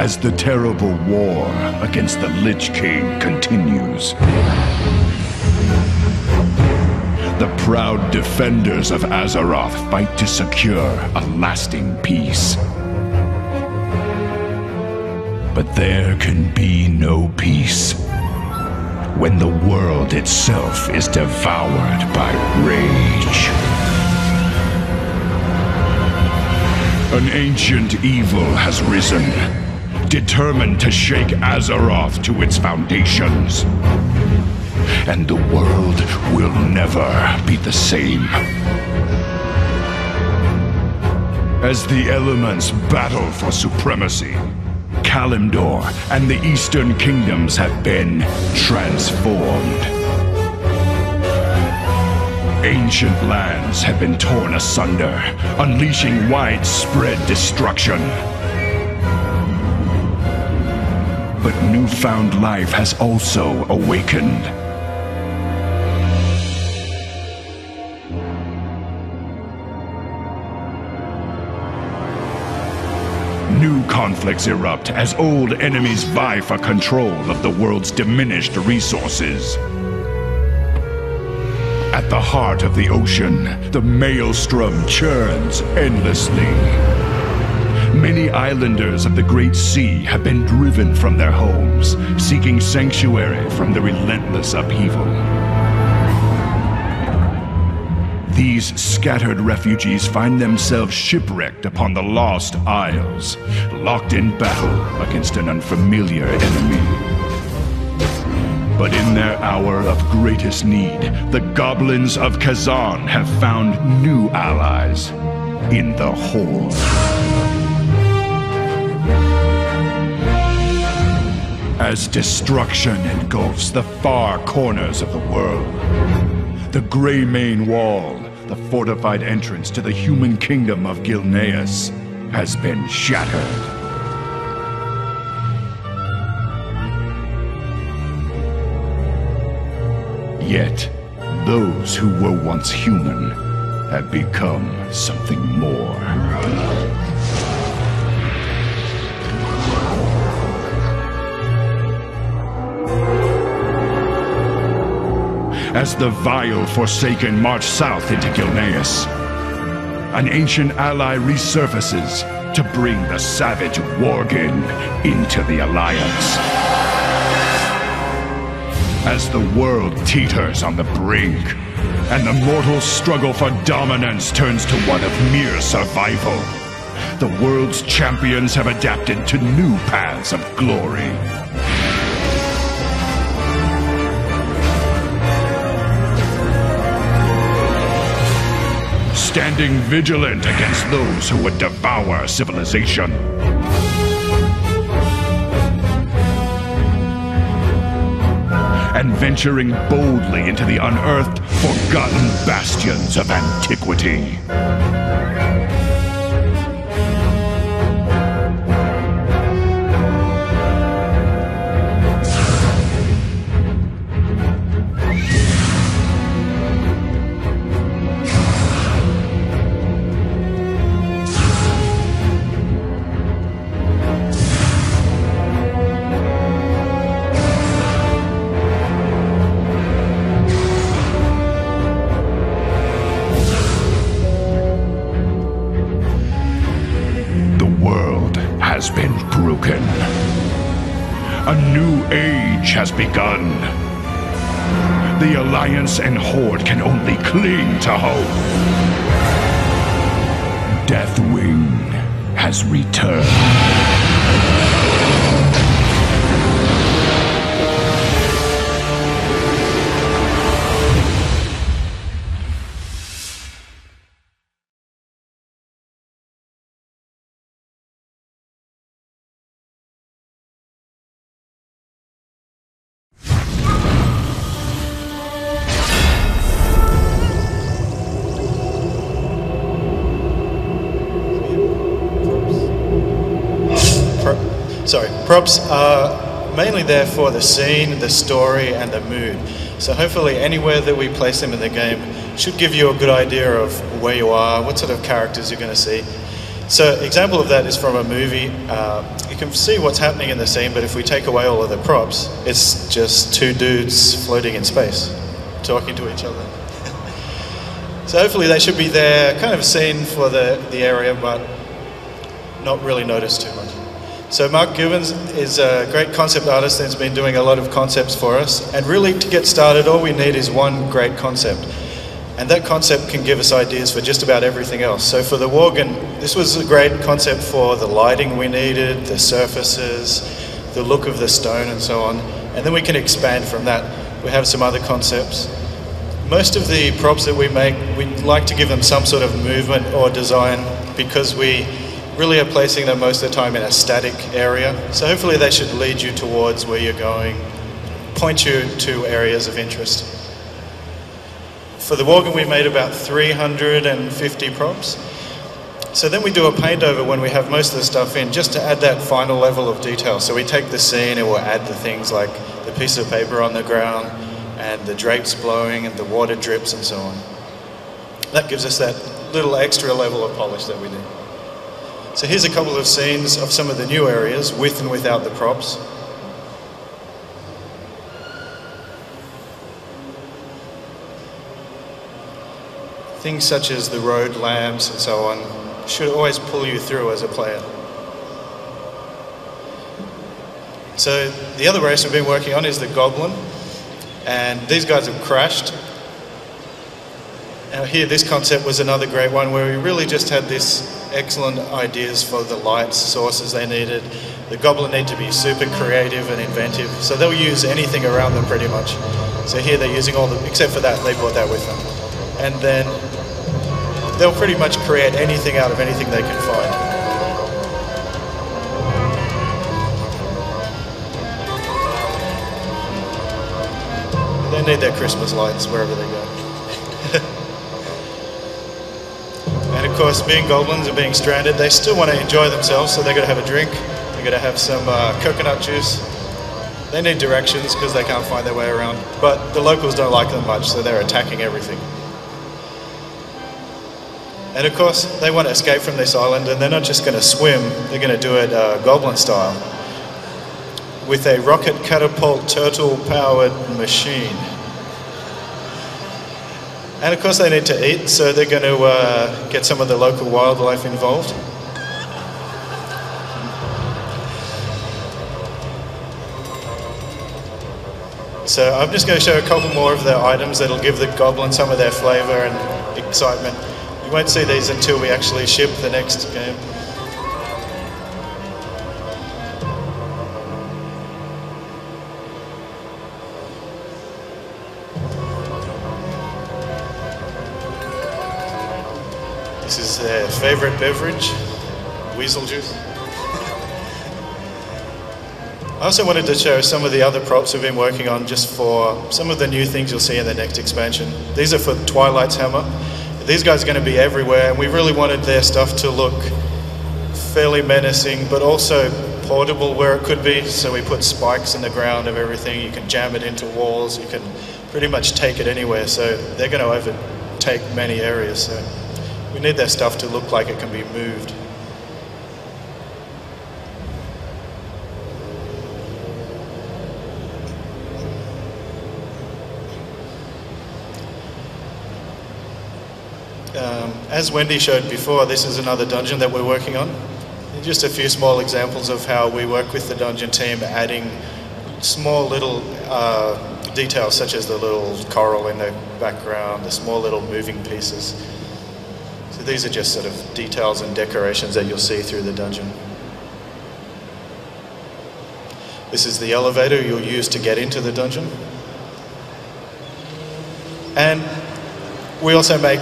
as the terrible war against the Lich King continues. The proud defenders of Azeroth fight to secure a lasting peace. But there can be no peace when the world itself is devoured by rage. An ancient evil has risen, determined to shake Azeroth to its foundations. And the world will never be the same. As the elements battle for supremacy, Kalimdor and the Eastern Kingdoms have been transformed. Ancient lands have been torn asunder, unleashing widespread destruction. But newfound life has also awakened. New conflicts erupt as old enemies vie for control of the world's diminished resources. At the heart of the ocean, the maelstrom churns endlessly. Many islanders of the Great Sea have been driven from their homes, seeking sanctuary from the relentless upheaval. These scattered refugees find themselves shipwrecked upon the Lost Isles, locked in battle against an unfamiliar enemy. But in their hour of greatest need, the goblins of Kazan have found new allies in the Horde. As destruction engulfs the far corners of the world, the Greymane Wall, the fortified entrance to the human kingdom of Gilneas, has been shattered. Yet, those who were once human have become something more. As the vile Forsaken march south into Gilneas, an ancient ally resurfaces to bring the savage Worgen into the Alliance. As the world teeters on the brink, and the mortal struggle for dominance turns to one of mere survival, the world's champions have adapted to new paths of glory. Standing vigilant against those who would devour civilization. And venturing boldly into the unearthed, forgotten bastions of antiquity. Has been broken. A new age has begun. The Alliance and Horde can only cling to hope. Deathwing has returned. Props are mainly there for the scene, the story, and the mood. So hopefully anywhere that we place them in the game should give you a good idea of where you are, what sort of characters you're going to see. So example of that is from a movie. It can see what's happening in the scene, but if we take away all of the props, it's just two dudes floating in space, talking to each other. So hopefully they should be there, kind of seen for the area, but not really noticed too much. So Mark Gibbons is a great concept artist that's been doing a lot of concepts for us. And really, to get started, all we need is one great concept. And that concept can give us ideas for just about everything else. So for the Worgen, this was a great concept for the lighting we needed, the surfaces, the look of the stone and so on. And then we can expand from that. We have some other concepts. Most of the props that we make, we like to give them some sort of movement or design because we really are placing them most of the time in a static area. So hopefully they should lead you towards where you're going, point you to areas of interest. For the Worgen, we made about 350 props. So then we do a paint over when we have most of the stuff in, just to add that final level of detail. So we take the scene and we'll add the things like the piece of paper on the ground and the drapes blowing and the water drips and so on. That gives us that little extra level of polish that we need. So here's a couple of scenes of some of the new areas, with and without the props. Things such as the road lamps and so on should always pull you through as a player. So the other race we've been working on is the Goblin, and these guys have crashed. Now here, this concept was another great one where we really just had this excellent ideas for the light sources they needed. The Goblin need to be super creative and inventive, so they'll use anything around them pretty much. So here they're using all the, except for that, they brought that with them. And then they'll pretty much create anything out of anything they can find. They need their Christmas lights wherever they go. And of course, being goblins and being stranded, they still want to enjoy themselves, so they're going to have a drink, they're going to have some coconut juice. They need directions because they can't find their way around. But the locals don't like them much, so they're attacking everything. And of course, they want to escape from this island, and they're not just going to swim, they're going to do it goblin style, with a rocket catapult turtle-powered machine. And of course they need to eat, so they're going to get some of the local wildlife involved. So I'm just going to show a couple more of the items that'll give the goblin some of their flavour and excitement. You won't see these until we actually ship the next game. This is their favourite beverage, weasel juice. I also wanted to show some of the other props we've been working on just for some of the new things you'll see in the next expansion. These are for Twilight's hammer. These guys are going to be everywhere, and we really wanted their stuff to look fairly menacing, but also portable where it could be. So we put spikes in the ground of everything. You can jam it into walls. You can pretty much take it anywhere. So they're going to overtake many areas. So we need their stuff to look like it can be moved. As Wendy showed before, this is another dungeon that we're working on. Just a few small examples of how we work with the dungeon team, adding small little details such as the little coral in the background, the small little moving pieces. So these are just sort of details and decorations that you'll see through the dungeon. This is the elevator you'll use to get into the dungeon. And we also make